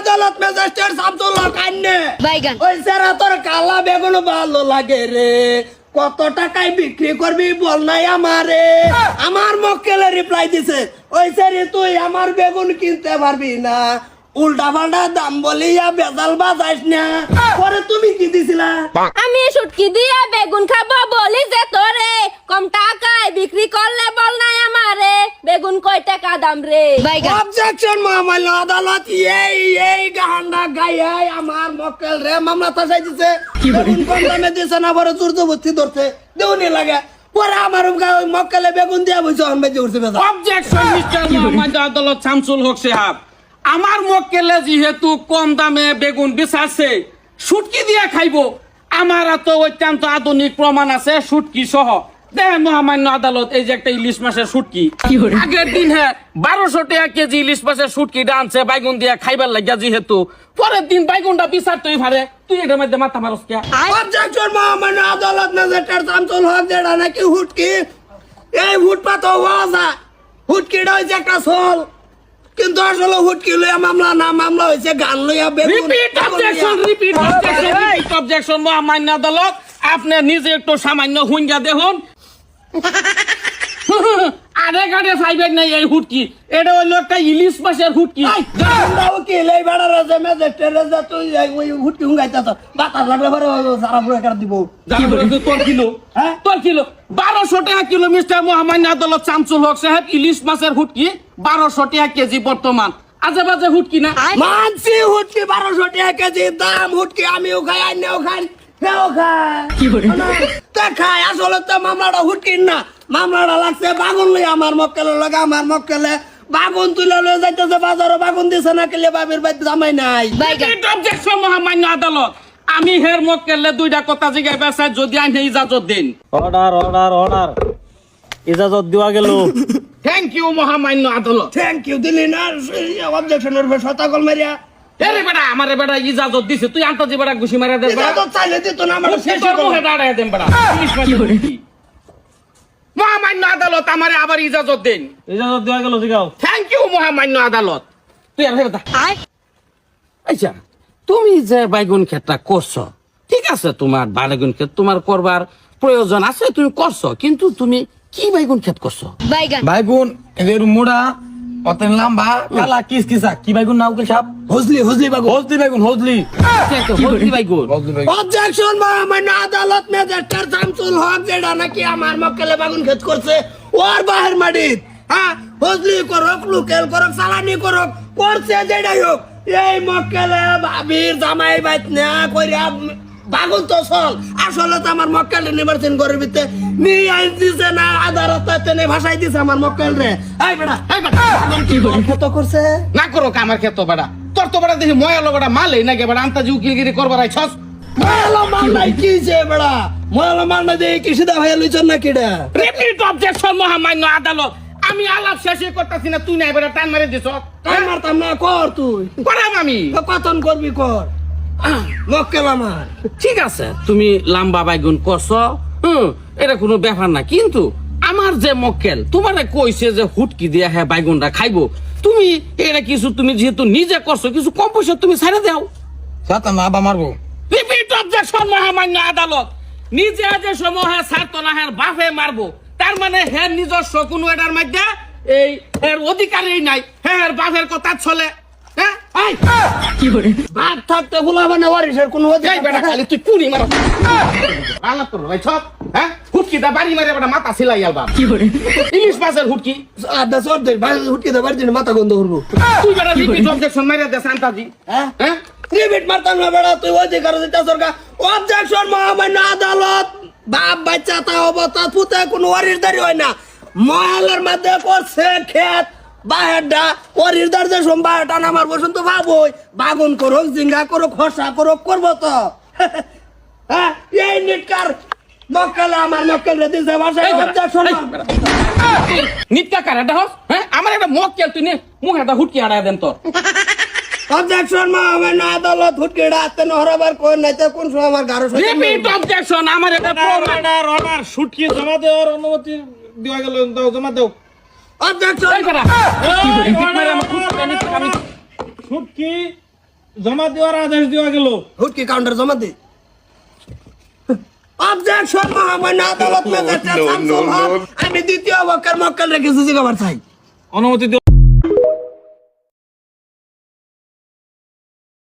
আদালত ম্যাজিস্ট্রেট শামসুল হক আইনে বাইগান ওই সেরা তোর কালা বেগুন ভালো লাগে রে কত টাকায় বিক্রি করবি বল নাই আমারে আমার মক্কেলে রিপ্লাই দিছে ওই সেরি তুই আমার বেগুন কিনতে পারবি না উল্টা পাল্টা দাম বলিয়া বেজাল বাজাইস না পরে তুমি কি দিছিলা আমি শুটকি দিয়ে বেগুন খাবো বলি যে তোরে কম টাকায় বিক্রি করলে বল নাই আমারে বেগুন কয় টাকা দাম রে বাইগান অবজেকশন মহামান্য আদালত এই গাহান্ডা গায়ে আমার মক্কেল রে মামলা তাসাই দিছে বেগুন কম দামে দিছে না বড় জোরজবস্তি ধরছে দেউনি লাগে পরে আমার মক্কেলে বেগুন দিয়া বইছে আমি বেজে উঠছে বেজা অবজেকশন মিস্টার মোহাম্মদ আদালত শামসুল হক সাহেব আমার মক্কেলে যেহেতু কম দামে বেগুন বেচাছে শুটকি দিয়ে খাইবো আমার তো অত্যন্ত আধুনিক প্রমাণ আছে শুটকি সহ দেখেন মহামান্য আদালত এই যে একটা ইলিশ মাছের শুটকি আগের দিন 1200 টাকা কেজি ইলিশ মাছের শুটকি আনছে বাইগুন দিয়ে খাইবার লাগিয়া যেহেতু পরের দিন বাইগুনটা বিচার তুই ভারে তুই এটার মধ্যে মাথা মারস কে অবজেকশন মহামান্য আদালত ম্যাজিস্ট্রেট শামসুল হক যেটা নাকি হুটকি এই ফুটপাত হওয়া হুটকিটা হয়েছে একটা সোল কিন্তু আসলে হুটকি লইয়া মামলা না মামলা হয়েছে গান লইয়া রিপিট অবজেকশন মহামান্য আদালত আপনি নিজে একটু সামান্য হুঙ্গা দেখুন আরে গাড়ে ফাইবেন নাই এই হুটকি এটা হলো একটা ইলিশ মাছের হুটকি কি লাই বাড়ার আছে ম্যাজিস্ট্রেট তুই ওই হুটকি হুঙ্গাইতা তো বাতাস লাগলে পরে সারা পুরো কাট দিব তোর কিলো হ্যাঁ তোর কিলো 1200 টাকা কিলো মিস্টার মহামান্য আদালত শামসুল হক সাহেব ইলিশ মাছের হুটকি 1200 টাকা কেজি বর্তমান আজে বাজে হুটকি না মানছি হুটকি 1200 টাকা কেজি দাম হুটকি আমিও খাই আইনেও খাই কেউ খায় কি করে তা খায় আসলে তো মামলাটা হুটকির না মামলাটা লাগছে বাগুন লই আমার মক্কেলের লগে আমার মক্কেলে বাগুন তুলে লয়ে যাইতেছে বাজারে বাগুন দিছে না কেলে বাবির বাইতে জামাই নাই বাইগান অবজেকশন মহামান্য আদালত আমি হের মক্কেলে দুইটা কথা জিগাইবা চাই যদি আইনে ইজাজত দেন অর্ডার ইজাজত দেওয়া গেল থ্যাংক ইউ মহামান্য আদালত থ্যাংক ইউ দিলি না অবজেকশনের উপর শতাকল মারিয়া এরে বেটা আমারে বেটা ইজাজত দিছে তুই আন্তাজি বেটা ঘুষি মারা দে বেটা তো চাইলে দিত না আমার শেষ তোর মুখে দাঁড়ায় দেন বেটা মহামান্য আদালত আমারে আবার ইজাজত দেন ইজাজত দেওয়া গেল জিগাও থ্যাংক ইউ মহামান্য আদালত তুই আর বেটা আয় আচ্ছা তুমি যে বাইগুন ক্ষেতটা করছো ঠিক আছে তোমার বাইগুন ক্ষেত তোমার করবার প্রয়োজন আছে তুমি করছো কিন্তু তুমি কি বাইগুন ক্ষেত করছো বাইগান বাইগুন এর মুড়া অতেন লম্বা কালা কিসা কি বাইগুন নাও কে সাপ হজলি বাগুন হজলি হলদি বাইগুন অবজেকশন মহামান্য আদালত ম্যাজিস্ট্রেট শামসুল হক যেটা নাকি আমার মক্কেলে বাগুন ক্ষেত করছে ওর বাহির মাটিত হ্যাঁ হজলি করক লুকেল করক সালানি করক করছে যেটাই হোক এই মক্কেলে বাবির জামাই বাইত না কইরা বাগুন তো চল আসলে তো আমার মক্কেল নির্বাচন করে দিতে নি আইন দিছে না আদালতে নে ভাষাই দিছে আমার মক্কেল রে এই বেটা বাগুন কি ক্ষেত করছে না করো আমার ক্ষেত বেটা তোর তো বেটা দেখি ময়ালো বেটা মালেই নাকি বেটা আন্তাজি উকিলগিরি করবার আইছস ময়ালো মাল নাই কি যে বেড়া ময়ালো মাল না দিয়ে কি সিধা ভাইয়া লইছন না কিডা রিপিট অবজেকশন মহামান্য আদালত আমি আলাপ শেষে করতেছি না তুই নাই বেটা টান মারে দিছ টাইম মারতাম না কর তুই করাম আমি কথন করবি কর মক্কেল আমার ঠিক আছে তুমি লম্বা বাইগুন করছো এটা কোনো ব্যাপার না কিন্তু আমার যে মক্কেল তোমারে কইছে যে হুটকি দিয়া হ্যাঁ বাইগুনটা খাইবো তুমি এটা কিছু তুমি যেহেতু নিজে করছো কিছু কম পয়সা তুমি ছেড়ে দাও সাতা না আবা মারবো রিপিট অবজেকশন মহামান্য আদালত নিজে যে সময় হ্যাঁ ছাড়তো না হ্যাঁ বাপে মারবো তার মানে হ্যাঁ নিজস্ব কোনো এটার মধ্যে এই এর অধিকারই নাই হ্যাঁ বাপের কথা চলে হ্যাঁ কি করে বাপ থাকতে ভুলাবে না ওয়ারিসের কোনো যাই বেটা খালি তুই পুরি মারো আলাপ করো ভাই সব হ্যাঁ হুটকি দা বাড়ি মারে বেটা মাথা সিলাই আলবা কি করে ইলিশ মাছের হুটকি আদা সর দে ভাই হুটকে দে বাড়ি মাথা গন্ধ করবো তুই বেটা রিপিট অবজেকশন মাইরা দে শান্তাজি হ্যাঁ হ্যাঁ রিপিট মারতাম না বেড়া তুই অধিকার দিতে সরকার অবজেকশন মহামান্য আদালত বাপ বাচ্চা তা অবস্থা পুতে কোনো ওয়ারিসদারি হয় না মহলের মধ্যে করছে ক্ষেত বাহেরটা ওয়ারিসদার যে বাহেরটা নামার বসুন তো ভাবই বাগুন করুক জিঙ্গা করুক খসা করুক করবো তো হ্যাঁ এই নিটকার মক্কেল আমার মক্কেল রে দিছে ভাষায় অবজেকশন নিত্যা কারাটা হস হ্যাঁ আমার একটা মক্কেল তুই নে মুখ একটা হুটকি আড়ায় দেন তোর অবজেকশন মহামান্য আদালত হুটকে রাতে নহরাবার কোন নাইতে কোন সময় আমার গারো রিপিট অবজেকশন আমার এটা অর্ডার শুটকি জমা দেওয়ার অনুমতি দেওয়া গেল দাও জমা দাও অবজেকশন এই বেটা রিপিট মারে আমার খুব আমি শুটকি জমা দেওয়ার আদেশ দেওয়া গেল। হুটকি কাউন্টার জমা দে। অবজেকশন মহামান্য আদালত ম্যাজিস্ট্রেট শামসুল হক, আমি দ্বিতীয় মক্কেল রেখেছি জিজ্ঞাসা চাই। অনুমতি